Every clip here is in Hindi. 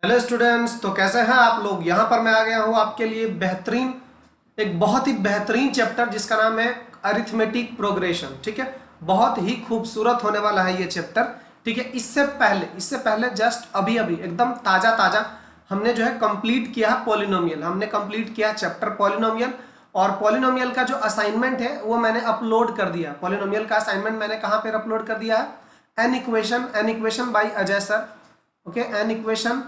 हेलो स्टूडेंट्स, तो कैसे हैं आप लोग। यहाँ पर मैं आ गया हूँ आपके लिए एक बहुत ही बेहतरीन चैप्टर जिसका नाम है अरिथमेटिक प्रोग्रेशन। ठीक है, बहुत ही खूबसूरत होने वाला है ये चैप्टर। ठीक है, इससे पहले जस्ट अभी अभी एकदम ताज़ा ताज़ा हमने जो है कंप्लीट किया है पॉलिनोमियल। हमने कंप्लीट किया चैप्टर पॉलिनोमियल, और पॉलिनोमियल का जो असाइनमेंट है वो मैंने अपलोड कर दिया। पॉलिनोमियल का असाइनमेंट मैंने कहाँ पर अपलोड कर दिया है, an equation by Ajay sir. Okay, an equation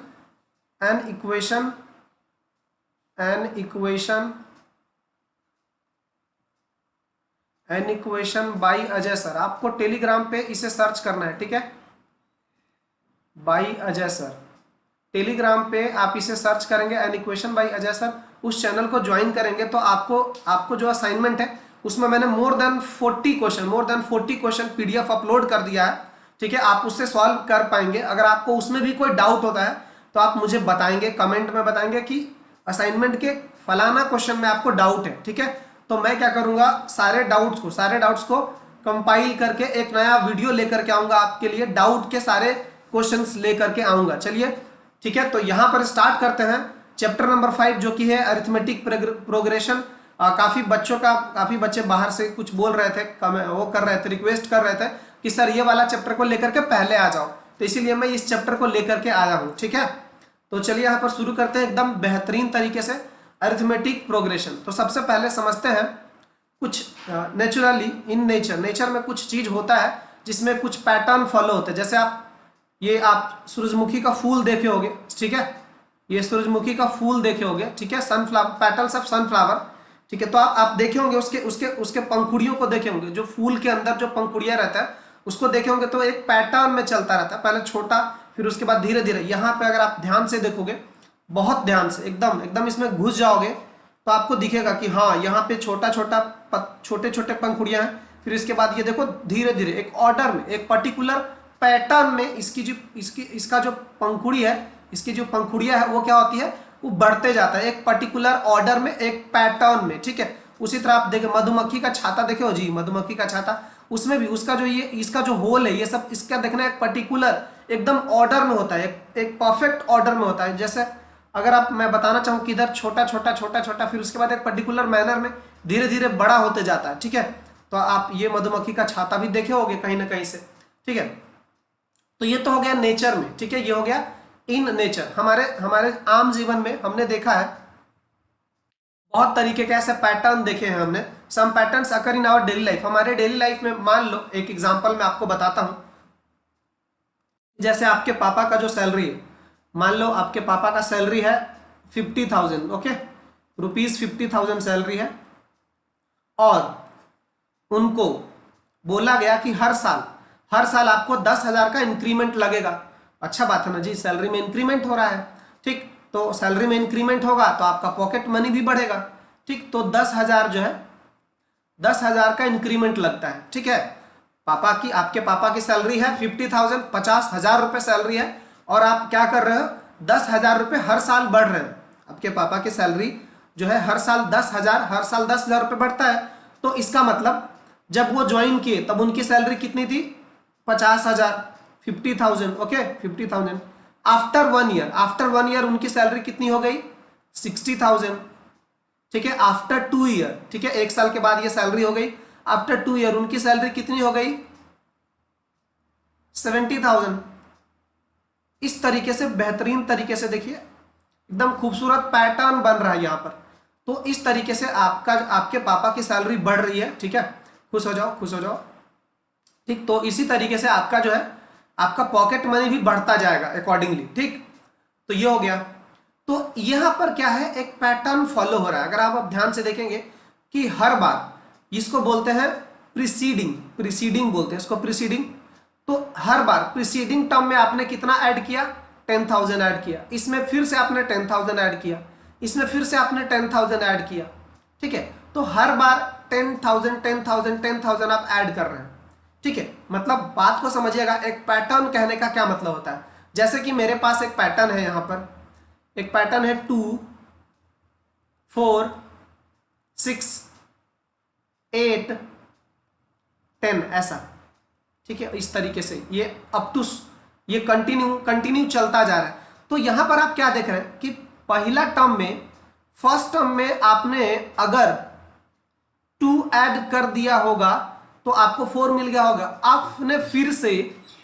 by Ajay sir. आपको टेलीग्राम पे इसे सर्च करना है। ठीक है, बाय अजय सर, टेलीग्राम पे आप इसे सर्च करेंगे an equation by Ajay sir. उस चैनल को ज्वाइन करेंगे तो आपको जो असाइनमेंट है उसमें मैंने more than 40 question PDF upload कर दिया है। ठीक है, आप उससे सॉल्व कर पाएंगे। अगर आपको उसमें भी कोई डाउट होता है तो आप मुझे बताएंगे, कमेंट में बताएंगे कि असाइनमेंट के फलाना क्वेश्चन में आपको डाउट है। ठीक है, तो मैं क्या करूंगा, सारे डाउट्स को कंपाइल करके एक नया वीडियो लेकर के आऊंगा आपके लिए। डाउट के सारे क्वेश्चंस लेकर के आऊंगा। चलिए ठीक है, तो यहां पर स्टार्ट करते हैं चैप्टर नंबर 5 जो कि है अरिथमेटिक प्रोग्रेशन। काफी बच्चे बाहर से कुछ बोल रहे थे, वो कर रहे थे, रिक्वेस्ट कर रहे थे कि सर ये वाला चैप्टर को लेकर के पहले आ जाओ, तो इसीलिए मैं इस चैप्टर को लेकर के आया हूं। ठीक है, तो चलिए यहाँ पर शुरू करते हैं एकदम बेहतरीन तरीके से अरिथमेटिक प्रोग्रेशन। तो सबसे पहले समझते हैं कुछ नेचुरली इन नेचर में कुछ चीज होता है जिसमें कुछ पैटर्न फॉलो होते हैं। जैसे आप सूरजमुखी का फूल देखे होंगे। ठीक है, ये सूरजमुखी का फूल देखे होंगे। ठीक है, सनफ्लावर, पेटल्स ऑफ सनफ्लावर। ठीक है, तो आप देखे होंगे उसके पंखुड़ियों को देखे होंगे। जो फूल के अंदर जो पंखुड़ियां रहता है उसको देखे होंगे, तो एक पैटर्न में चलता रहता है, पहले छोटा फिर उसके बाद धीरे धीरे। यहाँ पे अगर आप ध्यान से देखोगे, बहुत ध्यान से एकदम इसमें घुस जाओगे तो आपको दिखेगा कि हाँ यहाँ पे छोटे छोटे पंखुड़ियां हैं। फिर इसके बाद ये देखो धीरे धीरे एक ऑर्डर में, एक पर्टिकुलर पैटर्न में इसका जो पंखुड़ी है, इसकी जो पंखुड़ियां है वो क्या होती है, वो बढ़ते जाता है एक पर्टिकुलर ऑर्डर में, एक पैटर्न में। ठीक है, उसी तरह आप देखें मधुमक्खी का छाता देखे हो जी, मधुमक्खी का छाता, उसमें भी इसका जो होल है, ये सब इसका देखना एक पर्टिकुलर एकदम ऑर्डर में होता है, एक परफेक्ट ऑर्डर में होता है। जैसे अगर मैं बताना चाहूँ कि इधर छोटा छोटा फिर उसके बाद एक पर्टिकुलर मैनर में धीरे धीरे बड़ा होते जाता है। ठीक है, तो आप ये मधुमक्खी का छाता भी देखे होंगे कहीं ना कहीं से। ठीक है, तो ये तो हो गया नेचर में। ठीक है, ये हो गया इन नेचर। हमारे आम जीवन में हमने देखा है बहुत तरीके के ऐसे पैटर्न देखे हैं हमने। Some patterns occur in our daily life. हमारे डेली लाइफ में मान लो, एक एग्जांपल मैं आपको बताता हूं। जैसे आपके पापा का जो सैलरी है, मान लो आपके पापा का सैलरी है 50,000। ओके, रुपीज 50,000 सैलरी है, और उनको बोला गया कि हर साल आपको 10,000 का इंक्रीमेंट लगेगा। अच्छा बात है ना जी, सैलरी में इंक्रीमेंट हो रहा है। ठीक, तो सैलरी में इंक्रीमेंट होगा तो आपका पॉकेट मनी भी बढ़ेगा। ठीक, तो 10,000 जो है, 10,000 का इंक्रीमेंट लगता है। ठीक है, आपके पापा की सैलरी है 50,000, 50,000 रुपए सैलरी है, और आप क्या कर रहे हो, 10,000 रुपए हर साल बढ़ रहे हो। आपके पापा की सैलरी जो है हर साल 10,000 रुपए बढ़ता है। तो इसका मतलब जब वो ज्वाइन किए तब उनकी सैलरी कितनी थी, 50,000, 50,000। ओके, 50,000। आफ्टर 1 ईयर उनकी सैलरी कितनी हो गई, 60,000। ठीक है, आफ्टर 2 ईयर, ठीक है, 1 साल के बाद ये सैलरी हो गई। आफ्टर 2 ईयर उनकी सैलरी कितनी हो गई, 70,000। इस तरीके से बेहतरीन तरीके से देखिए, एकदम खूबसूरत पैटर्न बन रहा है यहां पर। तो इस तरीके से आपके पापा की सैलरी बढ़ रही है। ठीक है, खुश हो जाओ। ठीक, तो इसी तरीके से आपका जो है, आपका पॉकेट मनी भी बढ़ता जाएगा अकॉर्डिंगली। ठीक, तो ये हो गया। तो यहां पर क्या है, एक पैटर्न फॉलो हो रहा है। अगर आप ध्यान से देखेंगे कि हर बार इसको बोलते हैं प्रीसीडिंग बोलते हैं इसको, प्रीसीडिंग। तो हर बार प्रीसीडिंग टर्म में आपने कितना ऐड किया, 10,000 ऐड किया, इसमें फिर से आपने 10,000 ऐड किया, इसमें फिर से आपने 10,000 ऐड किया। ठीक है, तो हर बार 10,000 आप ऐड कर रहे हैं। ठीक है, मतलब बात को समझिएगा, एक पैटर्न कहने का क्या मतलब होता है। जैसे कि मेरे पास एक पैटर्न है, यहां पर एक पैटर्न है 2, 4, 6, 8, 10 ऐसा। ठीक है, इस तरीके से ये अप टू ये कंटिन्यू चलता जा रहा है। तो यहां पर आप क्या देख रहे हैं कि पहला टर्म में, फर्स्ट टर्म में आपने अगर 2 ऐड कर दिया होगा तो आपको 4 मिल गया होगा। आपने फिर से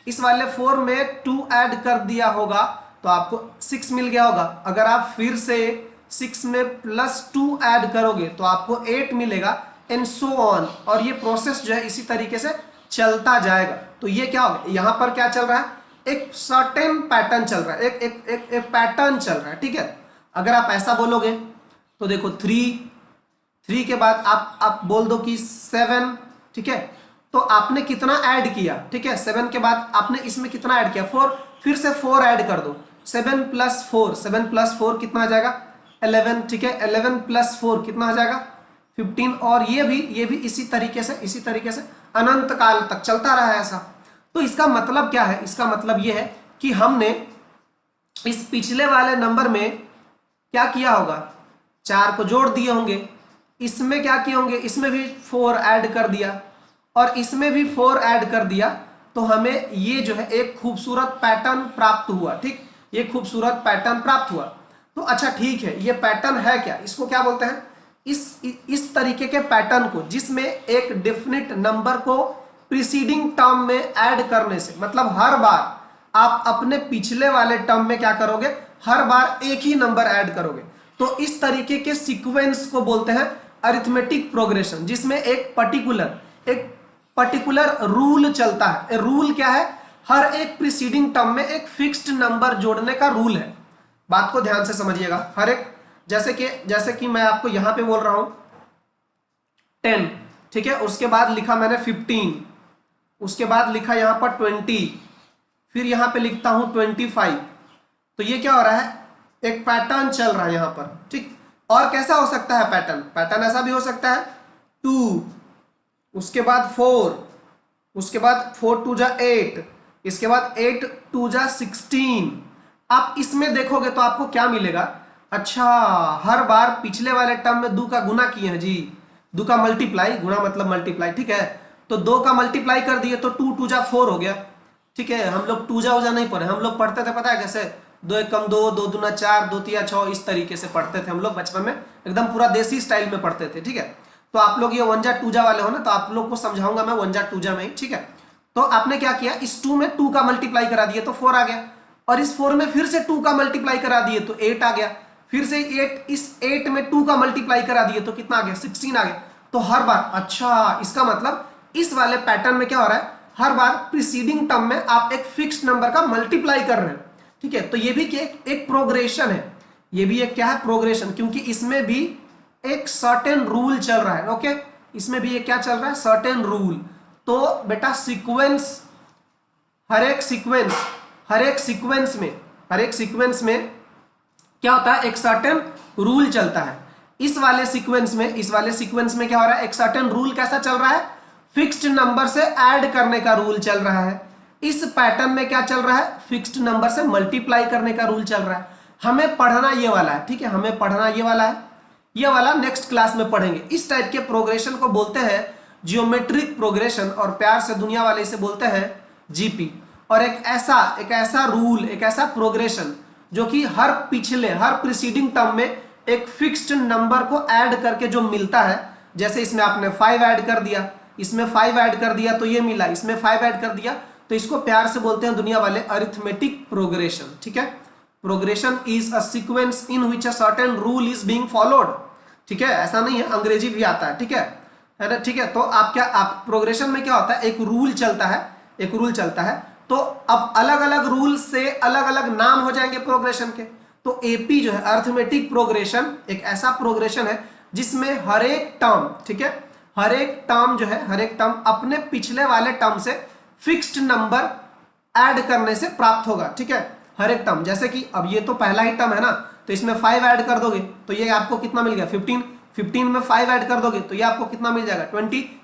इस वाले 4 में 2 ऐड कर दिया होगा तो आपको 6 मिल गया होगा। अगर आप फिर से 6 में +2 ऐड करोगे तो आपको 8 मिलेगा, एंड सो ऑन। और ये प्रोसेस जो है इसी तरीके से चलता जाएगा। तो ये क्या होगा, यहां पर क्या चल रहा है, एक सर्टेन पैटर्न चल रहा है, एक पैटर्न चल रहा है, ठीक है। अगर आप ऐसा बोलोगे तो देखो 3 के बाद आप बोल दो कि 7, ठीक है। तो आपने कितना ऐड किया, ठीक है, 7 के बाद आपने इसमें कितना ऐड किया, 4, फिर से 4 ऐड कर दो, 7 + 4 कितना आ जाएगा, 11, ठीक है। 11 + 4 कितना आ जाएगा, 15। और ये भी इसी तरीके से अनंत काल तक चलता रहा है ऐसा। तो इसका मतलब क्या है, इसका मतलब ये है कि हमने इस पिछले वाले नंबर में क्या किया होगा, 4 को जोड़ दिए होंगे, इसमें क्या किए होंगे, इसमें भी 4 ऐड कर दिया और इसमें भी 4 ऐड कर दिया, तो हमें ये जो है एक खूबसूरत पैटर्न प्राप्त हुआ, ठीक, ये खूबसूरत पैटर्न प्राप्त हुआ। तो अच्छा ठीक है, ये पैटर्न है क्या, इसको क्या बोलते हैं, इस तरीके के पैटर्न को जिसमें एक डेफिनेट नंबर को प्रीसीडिंग टर्म में ऐड करने से, मतलब हर बार आप अपने पिछले वाले टर्म में क्या करोगे, हर बार एक ही नंबर ऐड करोगे। तो इस तरीके के सीक्वेंस को बोलते हैं अरिथमेटिक प्रोग्रेशन, जिसमें एक पर्टिकुलर रूल चलता है। रूल क्या है, हर एक प्रीसीडिंग टर्म में एक फिक्स्ड नंबर जोड़ने का रूल है। बात को ध्यान से समझिएगा। हर एक, जैसे कि मैं आपको यहां पे बोल रहा हूं 10, ठीक है, उसके बाद लिखा मैंने 15, उसके बाद लिखा यहां पर 20, फिर यहां पे लिखता हूं 25। तो ये क्या हो रहा है, एक पैटर्न चल रहा है यहां पर, ठीक। और कैसा हो सकता है पैटर्न ऐसा भी हो सकता है 2, उसके बाद 4, उसके बाद 4 2 जा 8, इसके बाद 8 2 जा 16। आप इसमें देखोगे तो आपको क्या मिलेगा, अच्छा हर बार पिछले वाले टर्म में 2 का गुना किए हैं जी, 2 का मल्टीप्लाई, गुना मतलब मल्टीप्लाई, ठीक है। तो 2 का मल्टीप्लाई कर दिए तो 2 2 जा 4 हो गया, ठीक है। हम लोग 2 जा नहीं पढ़े, हम लोग पढ़ते थे पता है कैसे, 2 1 2, 2 दूना 4, 2 3 6, इस तरीके से पढ़ते थे हम लोग बचपन में, एकदम पूरा देसी स्टाइल में पढ़ते थे, ठीक है। तो आप लोग ये 1 जा 2 जा वाले हो ना, तो आप लोग को समझाऊंगा मैं 1 जा 2 जा में ही, ठीक है। तो आपने क्या किया, इस 2 में 2 का मल्टीप्लाई करा दिए तो 4 आ गया, और इस 4 में फिर से 2 का मल्टीप्लाई करा दिए तो 8 आ गया, फिर से 8, इस 8 में 2 का मल्टीप्लाई करा दिए तो कितना आ गया, 16 आ गया। तो हर बार, अच्छा इसका मतलब इस वाले पैटर्न में क्या हो रहा है, हर बार प्रीसीडिंग टर्म में आप एक फिक्स्ड नंबर का मल्टीप्लाई कर रहे हैं, ठीक है। तो ये भी एक प्रोग्रेशन है, ये भी एक क्या है, प्रोग्रेशन, क्योंकि इसमें भी एक सर्टेन रूल चल रहा है, ओके। इसमें भी एक क्या चल रहा है, सर्टेन रूल। तो बेटा सीक्वेंस, हर एक सीक्वेंस में क्या होता है, एक सर्टेन रूल चलता है। इस वाले सीक्वेंस में क्या हो रहा है, एक सर्टेन रूल कैसा चल रहा है, फिक्स्ड नंबर से ऐड करने का रूल चल रहा है। इस पैटर्न में क्या चल रहा है, फिक्स्ड नंबर से मल्टीप्लाई करने का रूल चल रहा है। हमें पढ़ना ये वाला है, ठीक है, हमें पढ़ना ये वाला है, ये वाला नेक्स्ट क्लास में पढ़ेंगे। इस टाइप के प्रोग्रेशन को बोलते हैं जियोमेट्रिक प्रोग्रेशन, और प्यार से दुनिया वाले इसे बोलते हैं जीपी। और एक ऐसा रूल, एक ऐसा प्रोग्रेशन जो कि हर प्रीसीडिंग टर्म में एक फिक्स्ड नंबर को ऐड करके जो मिलता है, जैसे इसमें आपने 5 ऐड कर दिया, इसमें 5 ऐड कर दिया तो ये मिला, इसमें 5 ऐड कर दिया, तो इसको प्यार से बोलते हैं दुनिया वाले अरिथमेटिक प्रोग्रेशन, ठीक है। Progression is a sequence in which a certain rule is being followed, ठीक है। ऐसा नहीं है, अंग्रेजी भी आता है, ठीक है ना, ठीक है। तो आप प्रोग्रेशन में क्या होता है, एक रूल चलता है, तो अब अलग अलग रूल से अलग अलग नाम हो जाएंगे प्रोग्रेशन के। तो एपी जो है, अरिथमेटिक प्रोग्रेशन, एक ऐसा प्रोग्रेशन है जिसमें हर एक टर्म, ठीक है, हर एक टर्म अपने पिछले वाले टर्म से फिक्स्ड नंबर ऐड करने से प्राप्त होगा, ठीक है। हर एक टर्म, जैसे कि अब ये तो पहला ही टर्म है ना, तो इसमें 5 ऐड कर दोगे तो ये आपको कितना मिल गया, 15 में 5 ऐड कर दोगे तो ये आपको कितना मिल जाएगा,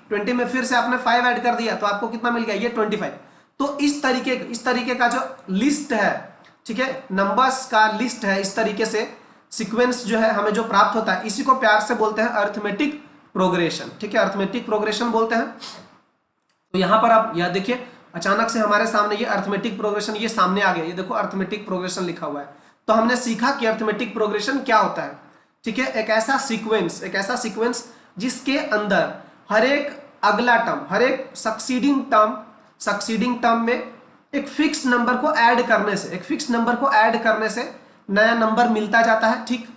20 में फिर से आपने 5 ऐड कर दिया तो आपको कितना मिल गया, ये 25। तो इस तरीके का जो लिस्ट है, ठीक है, नंबर्स का लिस्ट है, इस तरीके से सीक्वेंस जो है हमें जो प्राप्त होता है, इसी को प्यार से बोलते हैं अरिथमेटिक प्रोग्रेशन, ठीक है, अरिथमेटिक प्रोग्रेशन बोलते हैं। तो यहां पर आप यह देखिए, अचानक से हमारे सामने ये अरिथमेटिक प्रोग्रेशन ये सामने आ गया, ये देखो अरिथमेटिक प्रोग्रेशन लिखा हुआ है। तो हमने सीखा कि अरिथमेटिक प्रोग्रेशन क्या होता है। ठीक है, एक ऐसा सीक्वेंस जिसके अंदर हर एक अगला टर्म, हर एक सक्सीडिंग टर्म में एक फिक्स नंबर को ऐड करने से नया नंबर मिलता जाता है। ठीक,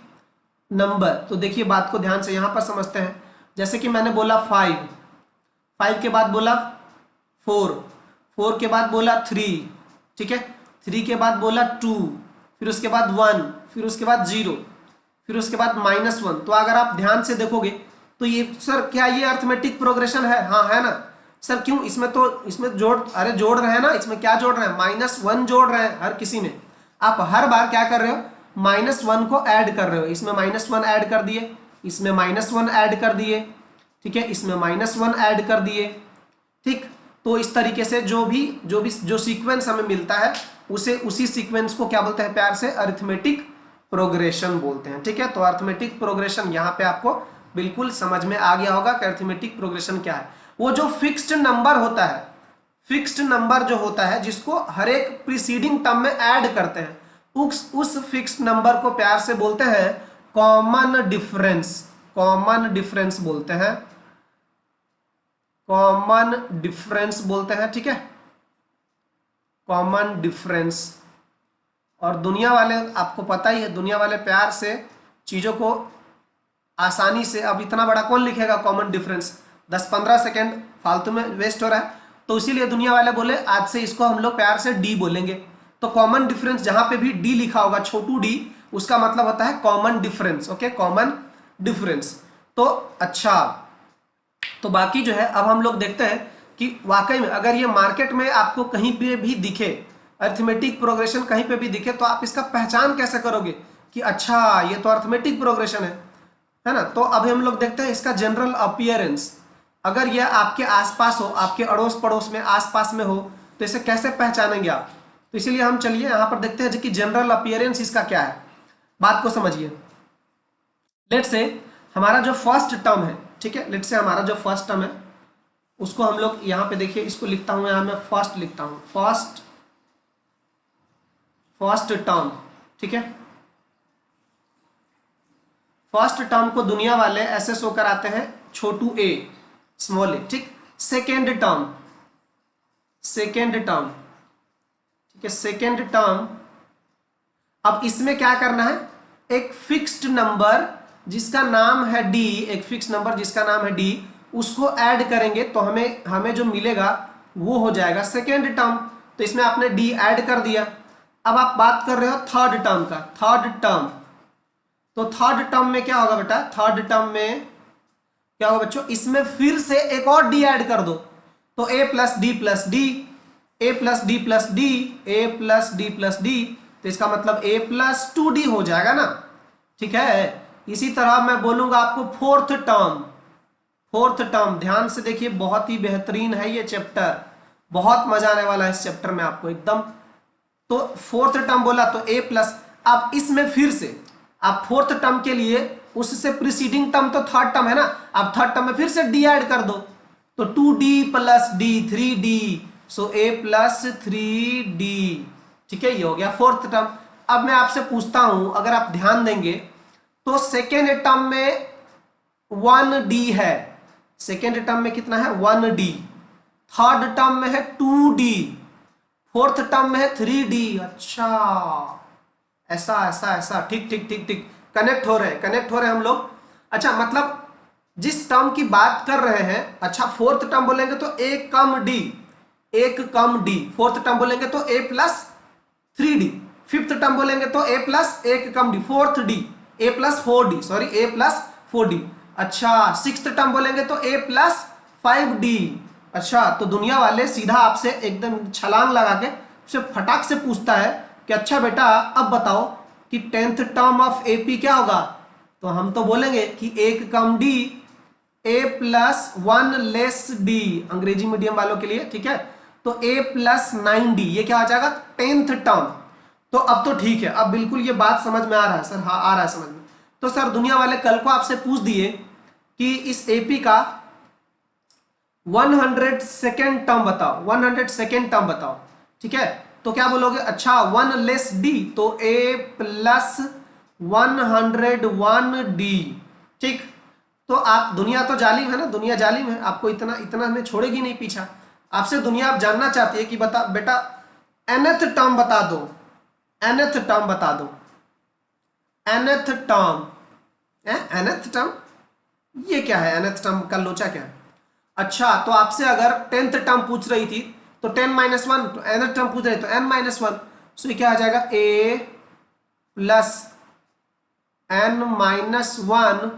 नंबर, तो देखिए बात को ध्यान से यहां पर समझते हैं। जैसे कि मैंने बोला 5 के बाद बोला 4 के बाद बोला 3, ठीक है, 3 के बाद बोला 2, फिर उसके बाद 1, फिर उसके बाद 0, फिर उसके बाद -1। तो अगर आप ध्यान से देखोगे तो ये सर क्या ये अरिथमेटिक प्रोग्रेशन है? हाँ है ना सर। क्यों? इसमें जोड़ रहे हैं ना, इसमें क्या जोड़ रहे हैं? -1 जोड़ रहे हैं हर किसी में। आप हर बार क्या कर रहे हो? -1 को ऐड कर रहे हो। इसमें -1 ऐड कर दिए, इसमें -1 ऐड कर दिए, ठीक है, इसमें -1 ऐड कर दिए। ठीक, तो इस तरीके से जो सीक्वेंस हमें मिलता है उसी सीक्वेंस को क्या बोलते हैं प्यार से? अरिथमेटिक प्रोग्रेशन बोलते हैं। ठीक है, तो अरिथमेटिक प्रोग्रेशन यहाँ पे आपको बिल्कुल समझ में आ गया होगा कि अरिथमेटिक प्रोग्रेशन क्या है। वो जो फिक्स्ड नंबर होता है, जो होता है जिसको हर एक प्रीसीडिंग टर्म में ऐड करते हैं, उस फिक्स्ड नंबर को प्यार से बोलते हैं कॉमन डिफरेंस बोलते हैं, ठीक है, कॉमन डिफरेंस। और दुनिया वाले, आपको पता ही है, दुनिया वाले प्यार से चीजों को आसानी से, अब इतना बड़ा कौन लिखेगा कॉमन डिफरेंस? 10-15 सेकेंड फालतू में वेस्ट हो रहा है, तो इसीलिए दुनिया वाले बोले आज से इसको हम लोग प्यार से डी बोलेंगे। तो कॉमन डिफरेंस, जहां पे भी डी लिखा होगा, छोटू डी, उसका मतलब होता है common difference. Okay, common difference. तो अच्छा, तो बाकी जो है अब हम लोग देखते हैं कि वाकई में अगर ये मार्केट में आपको कहीं पे भी दिखे, अरिथमेटिक प्रोग्रेशन कहीं पे भी दिखे, तो आप इसका पहचान कैसे करोगे कि अच्छा ये तो अरिथमेटिक प्रोग्रेशन है ना। तो अभी हम लोग देखते हैं इसका जनरल अपीयरेंस। अगर यह आपके आसपास हो, आपके अड़ोस पड़ोस में, आसपास में हो, तो इसे कैसे पहचानेंगे आप? तो इसीलिए हम चलिए यहाँ पर देखते हैं कि जनरल अपीयरेंस इसका क्या है। बात को समझिए। लेट से हमारा जो फर्स्ट टर्म है, ठीक है, लेट से हमारा जो फर्स्ट टर्म है उसको हम लोग यहाँ पे देखिए, इसको लिखता हूँ, यहाँ मैं फर्स्ट लिखता हूँ, फर्स्ट टर्म, ठीक है। फर्स्ट टर्म को दुनिया वाले ऐसे शो कराते हैं, छोटू ए, स्मॉल ए, ठीक। सेकेंड टर्म, ठीक है, सेकेंड टर्म। अब इसमें क्या करना है? एक फिक्स्ड नंबर जिसका नाम है डी, उसको ऐड करेंगे तो हमें जो मिलेगा वो हो जाएगा सेकेंड टर्म। तो इसमें आपने डी ऐड कर दिया। अब आप बात कर रहे हो थर्ड टर्म का, तो थर्ड टर्म में क्या होगा बेटा? थर्ड टर्म में क्या होगा बच्चों? इसमें फिर से एक और डी ऐड कर दो, तो a plus D plus D, तो इसका मतलब a प्लस 2d हो जाएगा ना, ठीक है। इसी तरह मैं बोलूंगा आपको फोर्थ टर्म, ध्यान से देखिए, बहुत ही बेहतरीन है ये चैप्टर, बहुत मजा आने वाला है इस चैप्टर में आपको एकदम। तो फोर्थ टर्म बोला तो a प्लस, अब इसमें फिर से आप फोर्थ टर्म के लिए उससे प्रीसीडिंग टर्म तो थर्ड टर्म है ना, अब थर्ड टर्म में फिर से d ऐड कर दो, तो 2d plus d 3d, so a plus 3d, ठीक है, ये हो गया फोर्थ टर्म। अब मैं आपसे पूछता हूं, अगर आप ध्यान देंगे तो सेकेंड टर्म में 1d है, सेकेंड टर्म में कितना है? 1d, थर्ड टर्म में है 2d, फोर्थ टर्म में है 3d। अच्छा, ऐसा, ठीक, कनेक्ट हो रहे हम लोग। अच्छा, मतलब जिस टर्म की बात कर रहे हैं, अच्छा फोर्थ टर्म बोलेंगे तो एक कम डी, फोर्थ टर्म बोलेंगे तो a plus 3d, fifth term बोलेंगे तो a प्लस एक कम d, fourth d, a plus 4d। अच्छा, सिक्स्थ टर्म बोलेंगे तो a प्लस 5d। अच्छा, तो दुनिया वाले सीधा आपसे एकदम छलांग लगा के फटाक से पूछता है कि अच्छा बेटा अब बताओ कि 10th टर्म ऑफ AP क्या होगा? तो हम तो बोलेंगे कि एक कम d, a plus 1 less d, अंग्रेजी मीडियम वालों के लिए, ठीक है। तो a प्लस 9d, ये क्या हो जाएगा? 10th term. तो अब तो ठीक है, अब बिल्कुल ये बात समझ में आ रहा है सर? हाँ, आ रहा है समझ में। तो सर दुनिया वाले कल को आपसे पूछ दिए कि इस AP का 102nd टर्म बताओ, 102nd टर्म बताओ, ठीक है। तो क्या बोलोगे, अच्छा 1 लेस डी, तो a प्लस 101d। ठीक, तो आप, दुनिया तो जालिम है ना, दुनिया जालिम है, आपको इतना इतना हमें छोड़ेगी नहीं पीछा। आपसे दुनिया आप जानना चाहती है कि बता बेटा nth टर्म बता दो, nth टर्म बता दो, nth टर्म, nth टर्म, ये क्या है, nth टर्म का लोचा क्या है। अच्छा, तो आपसे अगर 10th टर्म पूछ रही थी तो 10 माइनस 1, तो nth टर्म पूछ रही तो n माइनस 1, सो ये क्या आ जाएगा, a plus n minus 1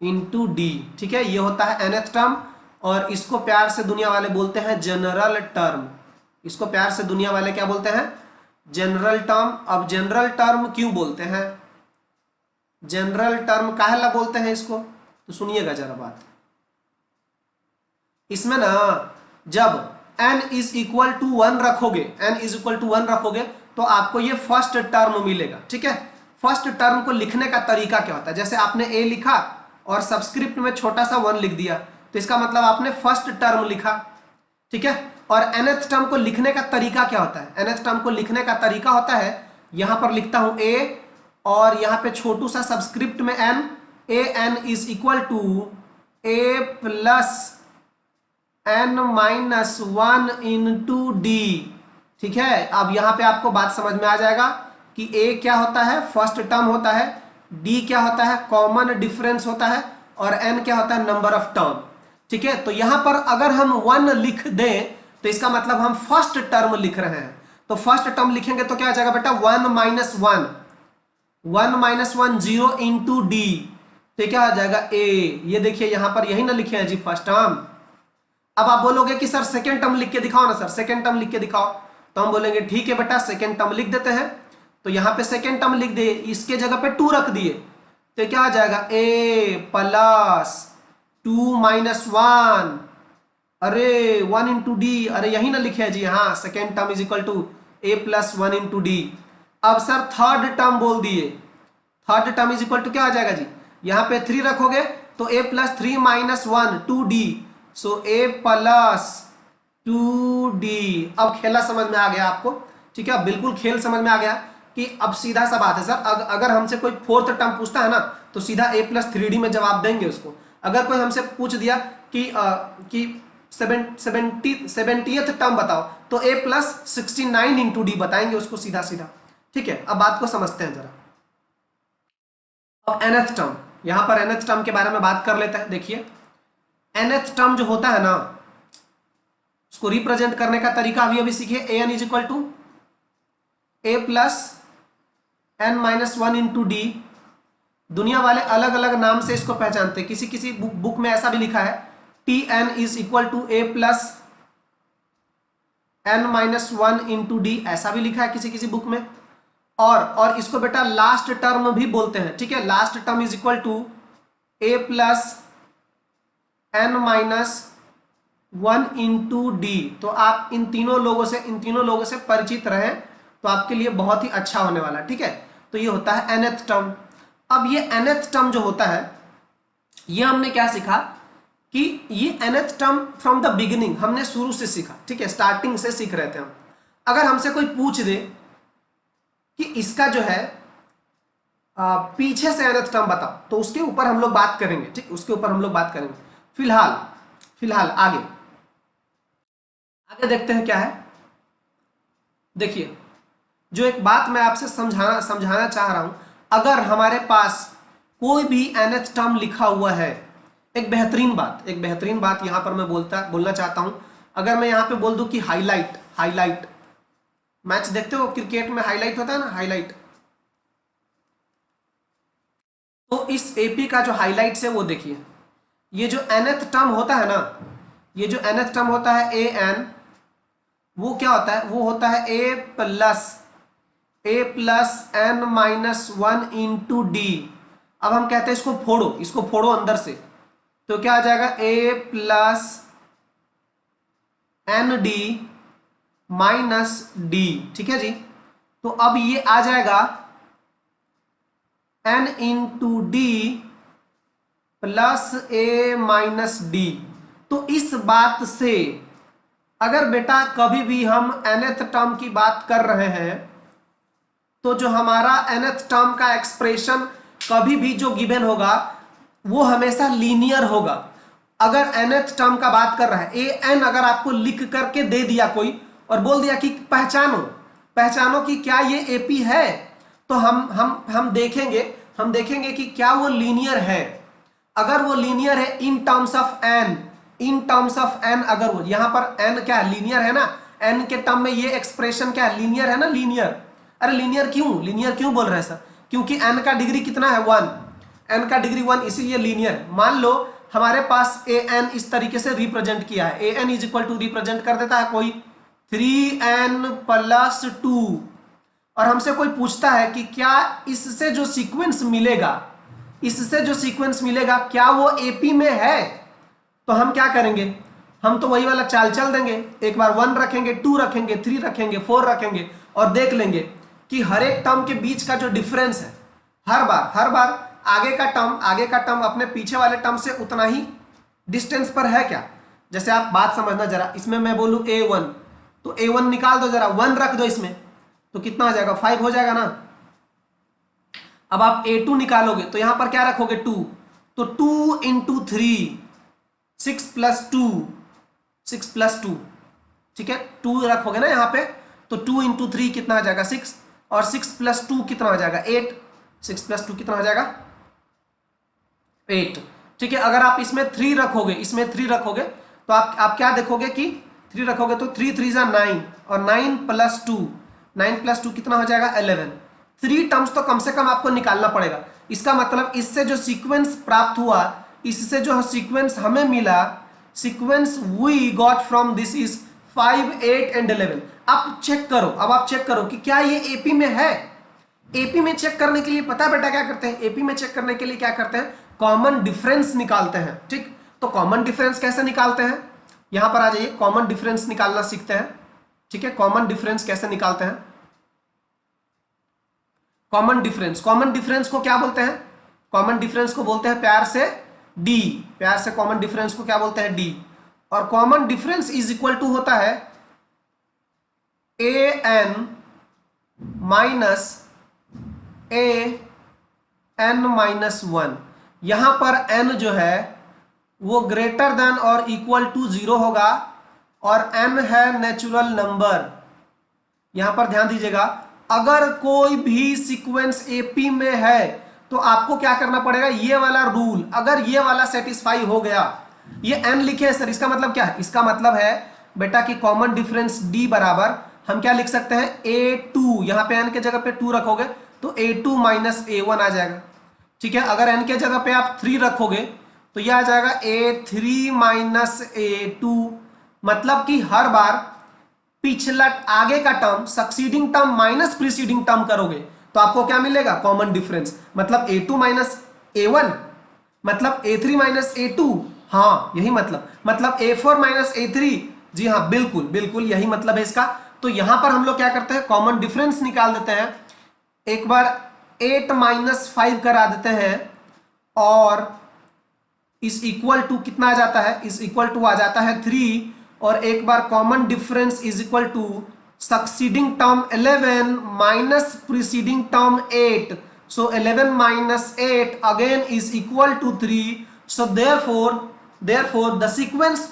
into D. ठीक है, ये होता है nth टर्म, और इसको प्यार से दुनिया वाले बोलते हैं जनरल टर्म। इसको प्यार से दुनिया वाले क्या बोलते हैं, जनरल टर्म। अब जनरल टर्म क्यों बोलते हैं, जनरल टर्म काहे ला बोलते हैं इसको, तो सुनिएगा जरा बात। इसमें ना जब n इज इक्वल टू 1 रखोगे, n इज इक्वल टू 1 रखोगे तो आपको ये फर्स्ट टर्म मिलेगा। ठीक है, फर्स्ट टर्म को लिखने का तरीका क्या होता है, जैसे आपने a लिखा और सबस्क्रिप्ट में छोटा सा 1 लिख दिया, तो इसका मतलब आपने फर्स्ट टर्म लिखा। ठीक है, और nth टर्म को लिखने का तरीका क्या होता है, nth टर्म को लिखने का तरीका होता है, यहां पर लिखता हूं a और यहां पे छोटू सा सबस्क्रिप्ट में n, a n is equal to a plus n minus 1 into D. ठीक है, अब यहां पे आपको बात समझ में आ जाएगा कि a क्या होता है, फर्स्ट टर्म होता है, d क्या होता है, कॉमन डिफरेंस होता है, और n क्या होता है, नंबर ऑफ टर्म। ठीक है, तो यहां पर अगर हम 1 लिख दें तो इसका मतलब हम फर्स्ट टर्म लिख रहे हैं, तो फर्स्ट टर्म लिखेंगे तो क्या आ जाएगा बेटा, 1 माइनस 1, 1 माइनस 1 0 इंटू डी, तो क्या आ जाएगा a। ये देखिए यहां पर यही ना लिखे हैं जी फर्स्ट टर्म। अब आप बोलोगे कि सर सेकेंड टर्म लिख के दिखाओ ना, सर सेकेंड टर्म लिख के दिखाओ, तो हम बोलेंगे ठीक है बेटा सेकेंड टर्म लिख देते हैं। तो यहां पे सेकेंड टर्म लिख दिए, इसके जगह पे 2 रख दिए, तो क्या आ जाएगा, a प्लस 2 माइनस 1, अरे 1 इंटू डी, अरे यही ना लिखे है जी, हाँ second term is equal to a plus 1 into D. अब सर थर्ड टर्म बोल दिए, third term is equal to क्या आ जाएगा जी, यहां पे 3 रखोगे तो a plus 3 minus 1 2d, so a plus 2d। अब खेला समझ में आ गया आपको, ठीक है, बिल्कुल खेल समझ में आ गया कि अब सीधा सा बात है सर, अगर हमसे कोई फोर्थ टर्म पूछता है ना तो सीधा a प्लस 3d में जवाब देंगे उसको। अगर कोई हमसे पूछ दिया कि 70th टर्म बताओ तो a प्लस 69 इंटू डी बताएंगे उसको सीधा सीधा। ठीक है, अब बात को समझते हैं जरा। अब nth टर्म, यहां पर nth टर्म के बारे में बात कर लेते हैं। देखिए nth टर्म जो होता है ना, उसको रिप्रेजेंट करने का तरीका अभी सीखिए। a n is equal to a plus n minus 1 into D. दुनिया वाले अलग अलग नाम से इसको पहचानते हैं, किसी किसी बुक में ऐसा भी लिखा है tn is equal to a plus n minus 1 into D, ऐसा भी लिखा है किसी किसी बुक में। और इसको बेटा लास्ट टर्म भी बोलते हैं। ठीक है, last term is equal to a plus n minus 1 into D. तो आप इन तीनों लोगों से परिचित रहें तो आपके लिए बहुत ही अच्छा होने वाला है। ठीक है, तो ये होता है nth टर्म। अब ये nth टर्म जो होता है, ये हमने क्या सीखा कि ये nth term from the beginning हमने शुरू से सीखा। ठीक है, स्टार्टिंग से सीख रहे थे हम। अगर हमसे कोई पूछ दे कि इसका जो है पीछे से nth टर्म बताओ, तो उसके ऊपर हम लोग बात करेंगे। ठीक, उसके ऊपर हम लोग बात करेंगे। फिलहाल आगे देखते हैं क्या है। देखिए, जो एक बात मैं आपसे समझाना चाह रहा हूं, अगर हमारे पास कोई भी nth टर्म लिखा हुआ है, एक बेहतरीन बात यहां पर मैं बोलना चाहता हूं। अगर मैं यहां पे बोल दूं कि हाईलाइट, मैच देखते हो क्रिकेट में हाईलाइट होता है ना, हाईलाइट, तो इस एपी का जो हाईलाइट्स है वो देखिए, ये जो nth टर्म होता है ना, ये जो nth टर्म होता है an, वो क्या होता है, वो होता है a plus n minus 1 into D. अब हम कहते हैं इसको फोड़ो अंदर से, तो क्या आ जाएगा, a plus N D minus D. ठीक है जी, तो अब ये आ जाएगा n into D plus a minus D. तो इस बात से अगर बेटा कभी भी हम nth टर्म की बात कर रहे हैं तो जो हमारा nth टर्म का एक्सप्रेशन कभी भी जो गिवन होगा वो हमेशा लीनियर होगा। अगर nth टर्म का बात कर रहा है, an अगर आपको लिख करके दे दिया कोई और बोल दिया कि पहचानो कि क्या ये एपी है, तो हम देखेंगे कि क्या वो लीनियर है। अगर वो लीनियर है इन टर्म्स ऑफ n, अगर वो यहां पर n क्या है, लीनियर है ना, n के टर्म में ये एक्सप्रेशन क्या है, लीनियर है ना, लीनियर। अरे लीनियर क्यों बोल रहे हैं सर? क्योंकि n का डिग्री कितना है 1, n का डिग्री 1, इसीलिए लीनियर। मान लो हमारे पास an इस तरीके से रिप्रेजेंट किया है, an is equal to represent कर देता है कोई 3n + 2, और हमसे कोई पूछता है कि क्या इससे जो सीक्वेंस मिलेगा क्या वो एपी में है, तो हम क्या करेंगे, हम तो वही वाला चाल चल देंगे। एक बार 1 रखेंगे, 2 रखेंगे, 3 रखेंगे, 4 रखेंगे और देख लेंगे कि हर एक टर्म के बीच का जो डिफरेंस है, हर बार आगे का टर्म अपने पीछे वाले टर्म से उतना ही डिस्टेंस पर है क्या। जैसे आप बात समझना जरा, इसमें मैं बोलूं a1 तो a1 निकाल दो, जरा 1 रख दो इसमें, तो कितना हो जाएगा, 5 हो जाएगा ना। अब आप a2 निकालोगे तो यहां पर क्या रखोगे 2, तो 2 × 3 6 + 2, ठीक है, 2 रखोगे ना यहां पे, तो 2 × 3 कितना आ जाएगा 6, और 6 + 2 कितना हो जाएगा 8, 6 + 2 कितना हो जाएगा 8, ठीक है। अगर आप इसमें 3 रखोगे तो आप क्या देखोगे कि 3 रखोगे तो 3 3 = 9, और 9 + 2 कितना हो जाएगा 11। 3 टर्म्स तो कम से कम आपको निकालना पड़ेगा। इसका मतलब इससे जो सीक्वेंस प्राप्त हुआ, इससे जो सीक्वेंस हमें मिला, sequence we got from this is 5 8 and 11। आप चेक करो कि क्या ये एपी में है। एपी में चेक करने के लिए पता है बेटा क्या करते हैं, एपी में चेक करने के लिए क्या करते हैं, कॉमन डिफरेंस निकालते हैं। ठीक, तो कॉमन डिफरेंस कैसे निकालते हैं, यहां पर आ जाइए, कॉमन डिफरेंस निकालना सीखते हैं। ठीक है, कॉमन डिफरेंस कैसे निकालते हैं, कॉमन डिफरेंस को क्या बोलते हैं, कॉमन डिफरेंस को बोलते हैं प्यार से डी, कॉमन डिफरेंस को क्या बोलते हैं डी। और common difference is equal to होता है an - an-1। यहां पर n जो है वो ग्रेटर देन और इक्वल टू 0 होगा, और n है नेचुरल नंबर। यहां पर ध्यान दीजिएगा, अगर कोई भी सीक्वेंस एपी में है तो आपको क्या करना पड़ेगा, ये वाला रूल, अगर ये वाला सेटिस्फाई हो गया, ये n लिखे है सर, इसका मतलब क्या है, इसका मतलब है बेटा कि कॉमन डिफरेंस d बराबर हम क्या लिख सकते हैं a2, यहां पे n के जगह पे 2 रखोगे तो a2 - a1 आ जाएगा। ठीक है, अगर n के जगह पे आप 3 रखोगे तो यह आ जाएगा a3 - a2। मतलब कि हर बार पिछला आगे का term succeeding term minus preceding term करोगे तो आपको क्या मिलेगा, कॉमन डिफरेंस। मतलब a2 - a1 मतलब a3 - a2, हाँ यही मतलब a4 - a3, जी हाँ बिल्कुल यही मतलब है इसका। तो यहां पर हम लोग क्या करते हैं, कॉमन डिफरेंस निकाल देते हैं। एक बार 8 - 5 करा देते हैं और इस इक्वल टू कितना आ जाता है, इस इक्वल टू आ जाता है 3, और एक बार common difference is equal to succeeding term 11 minus preceding term 8, so 11 - 8 again is equal to 3, so therefore the sequence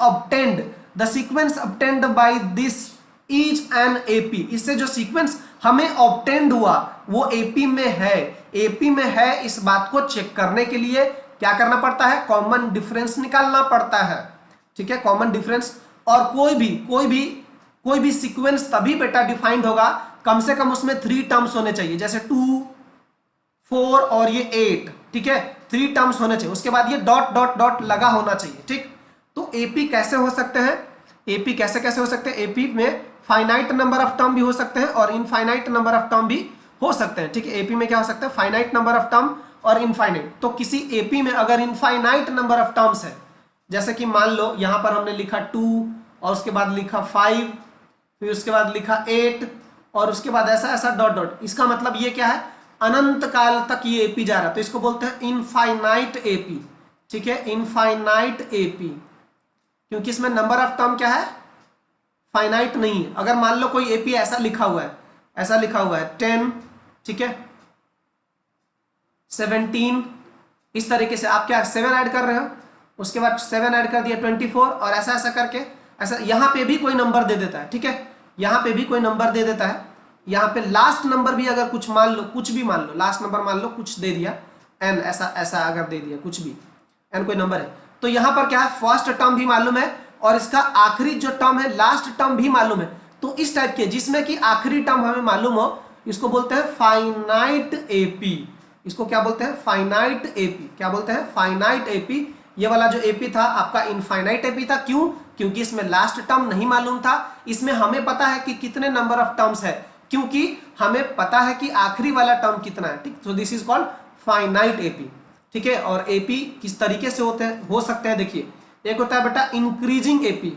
obtained by this is an AP। इससे जो सीक्वेंस हमें ऑब्टेंड हुआ वो एपी में है, एपी में है, इस बात को चेक करने के लिए क्या करना पड़ता है, कॉमन डिफरेंस निकालना पड़ता है। ठीक है, कॉमन डिफरेंस। और कोई भी सीक्वेंस तभी बेटा डिफाइंड होगा, कम से कम उसमें 3 टर्म्स होने चाहिए, जैसे 2 4 और ये 8। ठीक है, 3 टर्म्स होने चाहिए, उसके बाद ये डॉट डॉट डॉट लगा होना चाहिए। ठीक, तो एपी कैसे हो सकते हैं, एपी कैसे हो सकते हैं, एपी में फाइनाइट नंबर ऑफ टर्म भी हो सकते हैं और इनफाइनाइट नंबर ऑफ टर्म भी हो सकते हैं। ठीक है, एपी में क्या हो सकता है, फाइनाइट नंबर ऑफ टर्म और इनफाइनाइट। तो किसी एपी में अगर इनफाइनाइट नंबर ऑफ टर्म्स है, जैसे कि मान लो यहां पर हमने लिखा 2 और उसके बाद लिखा 5, फिर उसके बाद लिखा 8 और उसके बाद ऐसा डॉट डॉट, इसका मतलब ये क्या है, अनंत काल तक ये एपी जा रहा है, तो इसको बोलते हैं इनफाइनाइट एपी। ठीक है, इनफाइनाइट एपी, क्योंकि इसमें नंबर ऑफ टर्म क्या है, फाइनाइट नहीं है। अगर मान लो कोई एपी ऐसा लिखा हुआ है, ऐसा लिखा हुआ है 10, ठीक है, 17, इस तरीके से आप क्या 7 ऐड कर रहे हो, उसके बाद 7 ऐड कर दिया 24, और ऐसा ऐसा करके ऐसा यहाँ पे भी कोई नंबर दे देता है, ठीक है, यहाँ पे भी कोई नंबर दे देता है, यहाँ पे लास्ट नंबर भी अगर कुछ मान लो, कुछ भी मान लो, लास्ट नंबर मान लो कुछ दे दिया n, ऐसा ऐसा अगर दे दिया कुछ भी n कोई नंबर है, तो यहाँ पर क्या है, फर्स्ट टर्म भी मालूम है और इसका आखिरी जो टर्म है लास्ट टर्म भी मालूम है। तो इस टाइप के जिसमें कि आखिरी टर्म हमें मालूम हो, इसको बोलते हैं फाइनाइट एपी। इसको क्या बोलते हैं, फाइनाइट एपी। क्या बोलते हैं, फाइनाइट एपी। ये वाला जो एपी था आपका इनफाइनाइट एपी था। क्यों, क्योंकि इसमें लास्ट टर्म नहीं मालूम था। इसमें हमें पता है कि कितने नंबर ऑफ टर्म्स है, क्योंकि हमें पता है कि आखिरी वाला टर्म कितना है, ठीक। तो this is called finite AP, ठीक है। और एपी किस तरीके से होते हैं, हो सकते हैं, देखिए एक होता है बेटा इंक्रीजिंग एपी,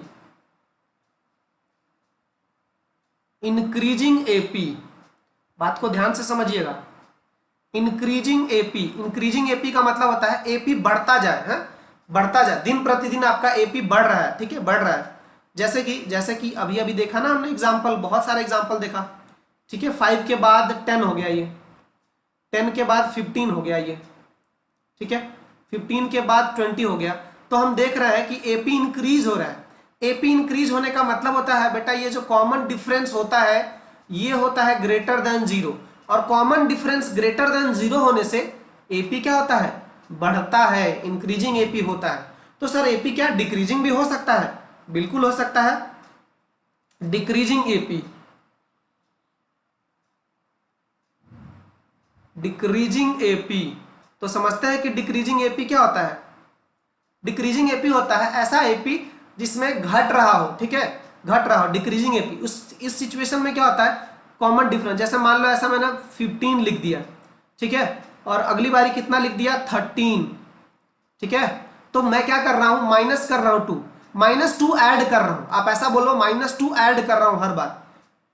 इंक्रीजिंग एपी, बात को ध्यान से समझिएगा। इंक्रीजिंग एपी, इंक्रीजिंग एपी का मतलब होता है एपी बढ़ता जाए, है बढ़ता जाए, दिन प्रतिदिन आपका एपी बढ़ रहा है, ठीक है, बढ़ रहा है। जैसे कि अभी अभी देखा ना हमने एग्जांपल, बहुत सारे एग्जांपल देखा, ठीक है। 5 के बाद 10 हो गया, ये 10 के बाद 15 हो गया ये, ठीक है, 15 के बाद 20 हो गया। तो हम देख रहे हैं कि एपी इंक्रीज हो रहा है। एपी इंक्रीज होने का मतलब होता है बेटा, ये जो कॉमन डिफरेंस होता है ये होता है ग्रेटर देन 0, और कॉमन डिफरेंस ग्रेटर देन 0 होने से एपी क्या होता है, बढ़ता है, इंक्रीजिंग एपी होता है। तो सर एपी क्या डिक्रीजिंग भी हो सकता है, बिल्कुल हो सकता है। डिक्रीजिंग एपी, डिक्रीजिंग एपी, तो समझते हैं कि डिक्रीजिंग एपी क्या होता है। डिक्रीजिंग एपी होता है ऐसा एपी जिसमें घट रहा हो, ठीक है, घट रहा हो, डिक्रीजिंग एपी। इस सिचुएशन में क्या होता है, कॉमन डिफरेंस, जैसे मान लो ऐसा मैंने 15 लिख दिया, ठीक है, और अगली बारी कितना लिख दिया 13, ठीक है। तो मैं क्या कर रहा हूं, माइनस कर रहा हूं 2, -2 ऐड कर रहा हूं। आप ऐसा बोलो -2 ऐड कर रहा हूं हर बार,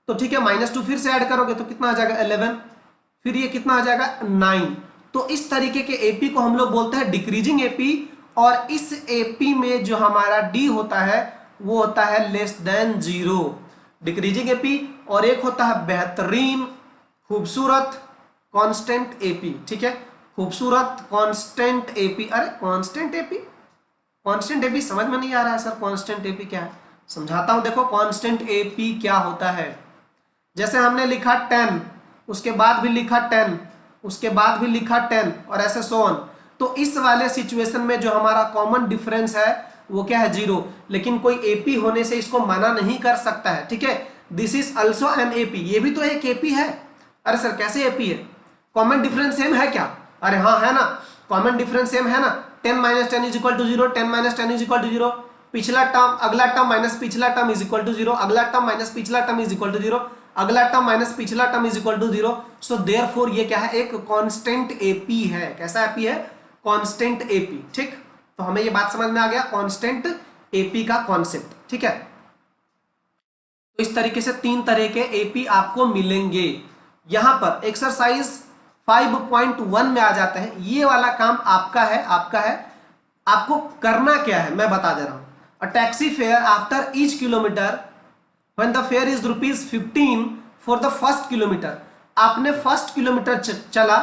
तो ठीक है, -2 फिर से ऐड करोगे तो कितना आ जाएगा 11, फिर ये कितना आ जाएगा 9। तो इस तरीके के एपी को हम लोग बोलते हैं डिक्रीजिंग एपी। और इस एपी में जो हमारा डी होता है वो होता है लेस देन 0, डिक्रीजिंग एपी। और एक होता है बेहतरीन, खूबसूरत, कांस्टेंट एपी, ठीक है, खूबसूरत कांस्टेंट एपी। अरे कांस्टेंट एपी, कांस्टेंट एपी समझ में नहीं आ रहा है सर, कांस्टेंट एपी क्या है, समझाता हूं। देखो कांस्टेंट एपी क्या होता है, जैसे हमने लिखा 10, उसके बाद भी लिखा 10, उसके बाद भी लिखा 10, और ऐसे सो ऑन। तो इस वाले सिचुएशन में जो हमारा कॉमन डिफरेंस है वो क्या है 0, लेकिन कोई एपी होने से इसको मना नहीं कर सकता है, ठीक है। This is also an AP, ये भी तो एक एपी है। अरे सर कैसे एपी है, कॉमन डिफरेंस सेम है क्या, अरे हाँ है ना, कॉमन डिफरेंस सेम है ना। 10 - 10 = 0, 10 - 10 = 0, पिछला टर्म अगला टर्म माइनस पिछला टर्म = 0, अगला टर्म माइनस पिछला टर्म = 0, अगला टर्म माइनस पिछला टर्म = 0। सो देयरफॉर ये क्या है, एक कांस्टेंट एपी है। कैसा एपी है, कांस्टेंट एपी, ठीक। तो हमें ये बात समझ में आ गया कांस्टेंट एपी का कॉन्सेप्ट, ठीक है। तो इस तरीके से 3 तरह के एपी आपको मिलेंगे। यहां पर एक्सरसाइज 5.1 में आ जाते हैं, ये वाला काम आपका है, आपका है। आपको करना क्या है मैं बता दे रहा हूं। A taxi fare after each kilometre when the fare is ₹15 for the first kilometer। आपने फर्स्ट किलोमीटर चला,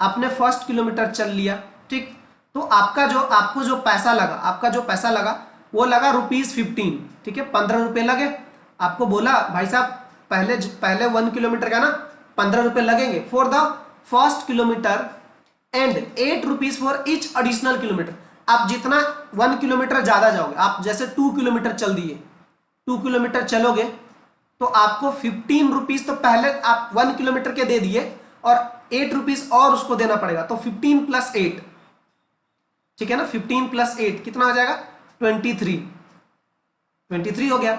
आपने फर्स्ट किलोमीटर चल लिया, ठीक। तो आपको जो पैसा लगा, आपका जो पैसा लगा वो लगा ₹15, ठीक है, 15 रुपए लगे। आपको बोला भाई साहब पहले 1 किलोमीटर का ना 15 रुपए लगेंगे for the first kilometre and 8 rupees for each additional kilometre. आप जितना 1 किलोमीटर ज्यादा जाओगे, आप जैसे 2 किलोमीटर चल दिए, 2 किलोमीटर चलोगे तो आपको 15 रुपीज तो पहले आप 1 किलोमीटर के दे दिए और 8 रुपीज और उसको देना पड़ेगा। तो 15 + 8, ठीक है ना, 15 + 8 कितना हो जाएगा 23 हो गया।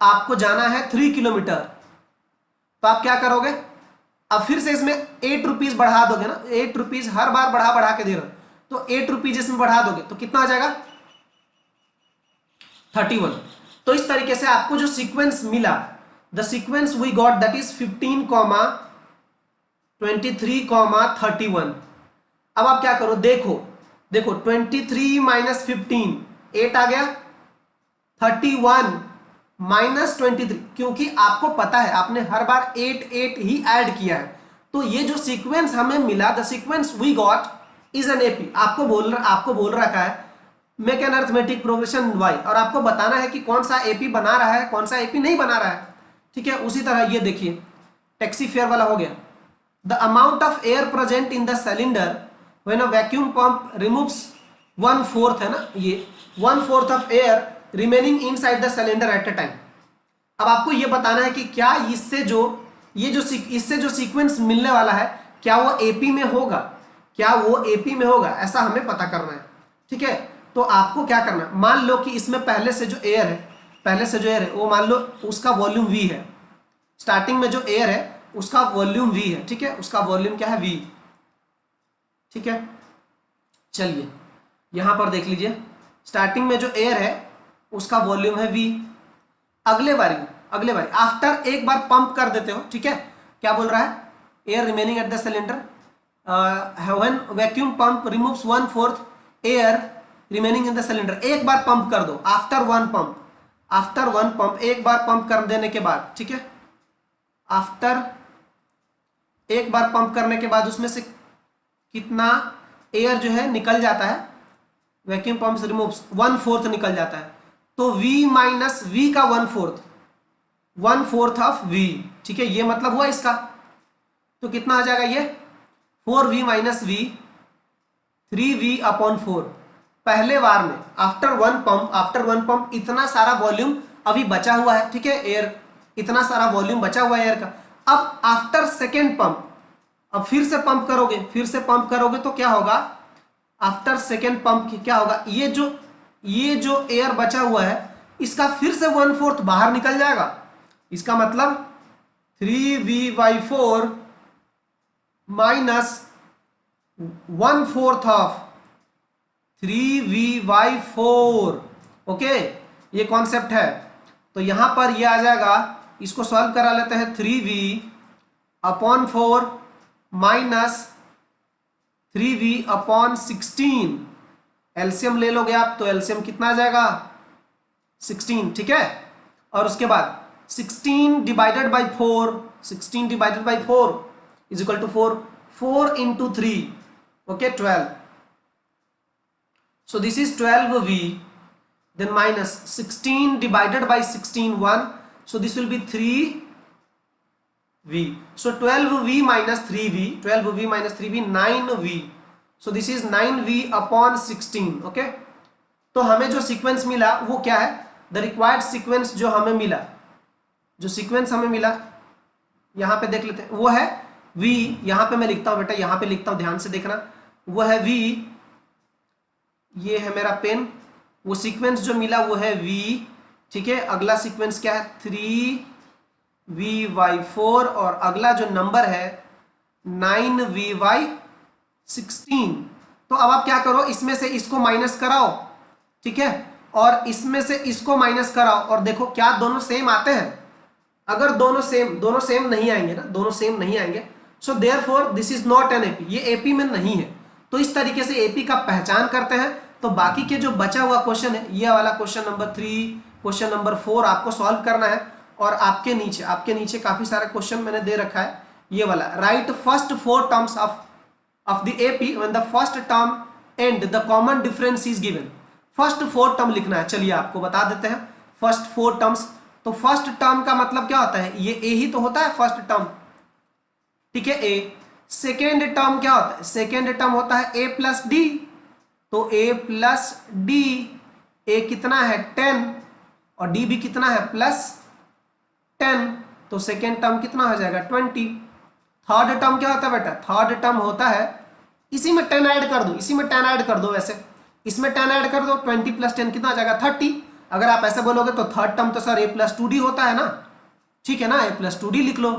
आपको जाना है 3 किलोमीटर, तो आप क्या करोगे, अब फिर से इसमें 8 रुपीज बढ़ा दोगे ना, 8 रुपीज हर बार बढ़ा के दे रहे हो, तो 8 रुपीज इसमें बढ़ा दोगे तो कितना आ जाएगा 31। तो इस तरीके से आपको जो सीक्वेंस मिला, the sequence we got that is 15, 23, 31। अब आप क्या करो, देखो 23 - 15 8 आ गया, 31 -23, क्योंकि आपको पता है आपने हर बार 8 8 ही ऐड किया है, तो ये जो सीक्वेंस हमें मिला, the sequence we got is an AP. आपको बोल रखा है make an arithmetic progression why, और आपको बताना है कि कौन सा एपी बना रहा है, कौन सा एपी नहीं बना रहा है। ठीक है, उसी तरह ये देखिए टैक्सी फेयर वाला हो गया। The amount of air present in the cylinder when a vacuum pump removes 1/4 है ना, ये 1/4 of air remaining inside the cylinder at a time. अब आपको ये बताना है कि क्या इससे जो सीक्वेंस मिलने वाला है क्या वो एपी में होगा, क्या वो एपी में होगा, ऐसा हमें पता करना है। ठीक है, तो आपको क्या करना है, मान लो कि इसमें पहले से जो एयर है वो मान लो उसका वॉल्यूम V है, स्टार्टिंग में जो एयर है उसका वॉल्यूम V है। ठीक है, उसका वॉल्यूम क्या है, V। ठीक है, चलिए यहां पर देख लीजिए, स्टार्टिंग में जो एयर है उसका वॉल्यूम है V। अगले बारी आफ्टर एक बार पंप कर देते हो। ठीक है, क्या बोल रहा है, air remaining at the cylinder when vacuum pump removes 1/4 air remaining in the cylinder. एक बार पंप कर दो, आफ्टर वन पंप एक बार पंप कर देने के बाद, ठीक है, आफ्टर एक बार पंप करने के बाद उसमें से कितना एयर जो है निकल जाता है, वैक्यूम पंप रिमूव्स 1/4 निकल जाता है, तो V माइनस V का 1/4 ऑफ V। ठीक है, ये मतलब हुआ इसका, तो कितना आ जाएगा ये 4V माइनस V 3V/4। पहले बार में आफ्टर वन पंप इतना सारा वॉल्यूम अभी बचा हुआ है। ठीक है, एयर इतना सारा वॉल्यूम बचा हुआ है एयर का। अब आफ्टर सेकेंड पंप, अब फिर से पंप करोगे तो क्या होगा, आफ्टर सेकेंड पंप क्या होगा, ये जो एयर बचा हुआ है इसका फिर से 1/4 बाहर निकल जाएगा। इसका मतलब 3V/4 minus 1/4 of 3V/4। Okay, ये कॉन्सेप्ट है। तो यहां पर ये आ जाएगा, इसको सॉल्व करा लेते हैं, 3V/4 माइनस 3V/16। एलसीएम ले लोगे आप तो एलसीएम कितना आ जाएगा, 16। ठीक है, और उसके बाद 16 divided by 4 is equal to 4 into 3, okay, 12. So this is 12V, then minus 16 divided by 16, 1, so this will be 3V. So 12V minus 3V, 9V. So this is 9V/16, okay. तो हमें जो सीक्वेंस मिला वो क्या है, द रिक्वायर्ड सीक्वेंस जो सीक्वेंस हमें मिला यहां पे देख लेते हैं, वो है V। यहां पे मैं लिखता हूं बेटा, यहां पे लिखता हूं, ध्यान से देखना, वो है V, ये है मेरा पेन, वो सीक्वेंस जो मिला वो है V। ठीक है, अगला सीक्वेंस क्या है, 3V/4, और अगला जो नंबर है 9V/16। तो अब आप क्या करो, इसमें से इसको माइनस कराओ, ठीक है, और इसमें से इसको माइनस कराओ, और देखो क्या दोनों सेम आते हैं। अगर दोनों सेम नहीं आएंगे ना, दोनों सेम नहीं आएंगे, so therefore this is not an AP, ये एपी में नहीं है। तो इस तरीके से एपी का पहचान करते हैं। तो बाकी के जो बचा हुआ क्वेश्चन है, ये वाला क्वेश्चन नंबर 3, क्वेश्चन नंबर 4 आपको सॉल्व करना है। और आपके नीचे काफी सारे क्वेश्चन मैंने दे रखा है, ये वाला, right first 4 terms of the AP when the first term and the common difference is given. First 4 term लिखना है। चलिए आपको बता देते हैं फर्स्ट 4 टर्म्स। तो फर्स्ट टर्म का मतलब क्या होता है, ये ए ही तो होता है फर्स्ट टर्म, ठीक है, ए। सेकेंड टर्म क्या होता है, सेकेंड टर्म होता है ए प्लस डी, तो ए प्लस डी, ए कितना है 10 और डी भी कितना है +10, तो सेकेंड टर्म कितना हो जाएगा 20। थर्ड टर्म क्या होता है बेटा, थर्ड टर्म होता है, इसी में 10 ऐड कर दो, वैसे इसमें 10 ऐड कर दो, 20 + 10 कितना आ जाएगा 30। अगर आप ऐसे बोलोगे तो थर्ड टर्म तो सर a + 2d होता है ना, ठीक है ना, a + 2d लिख लो।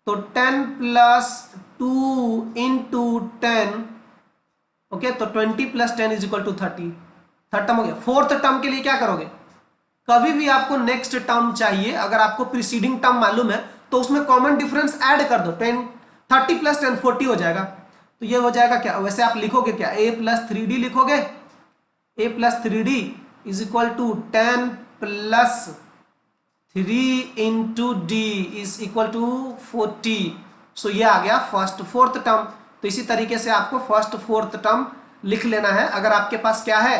तो 10 + 2 × 10, ओके, तो 20 + 10 = 30। थर्ड टर्म हो गया। फोर्थ टर्म के लिए क्या करोगे, कभी भी आपको नेक्स्ट टर्म चाहिए, अगर आपको प्रीसीडिंग टर्म मालूम है तो उसमें कॉमन डिफरेंस ऐड कर दो, 30 + 10 40 हो जाएगा। तो ये हो जाएगा क्या, वैसे आप लिखोगे क्या, a + 3d लिखोगे, a + 3d = 10 + 3 into D is equal to 40। So ये आ गया फर्स्ट फोर्थ टर्म। तो इसी तरीके से आपको फर्स्ट फोर्थ टर्म लिख लेना है अगर आपके पास क्या है,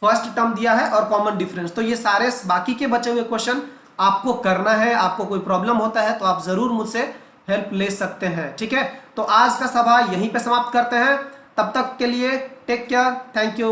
फर्स्ट टर्म दिया है और कॉमन डिफरेंस। तो ये सारे बाकी के बचे हुए क्वेश्चन आपको करना है। आपको कोई प्रॉब्लम होता है तो आप जरूर मुझसे हेल्प ले सकते हैं, ठीक है। तो आज का सभा यहीं पे समाप्त करते हैं। तब तक के लिए टेक केयर, थैंक यू।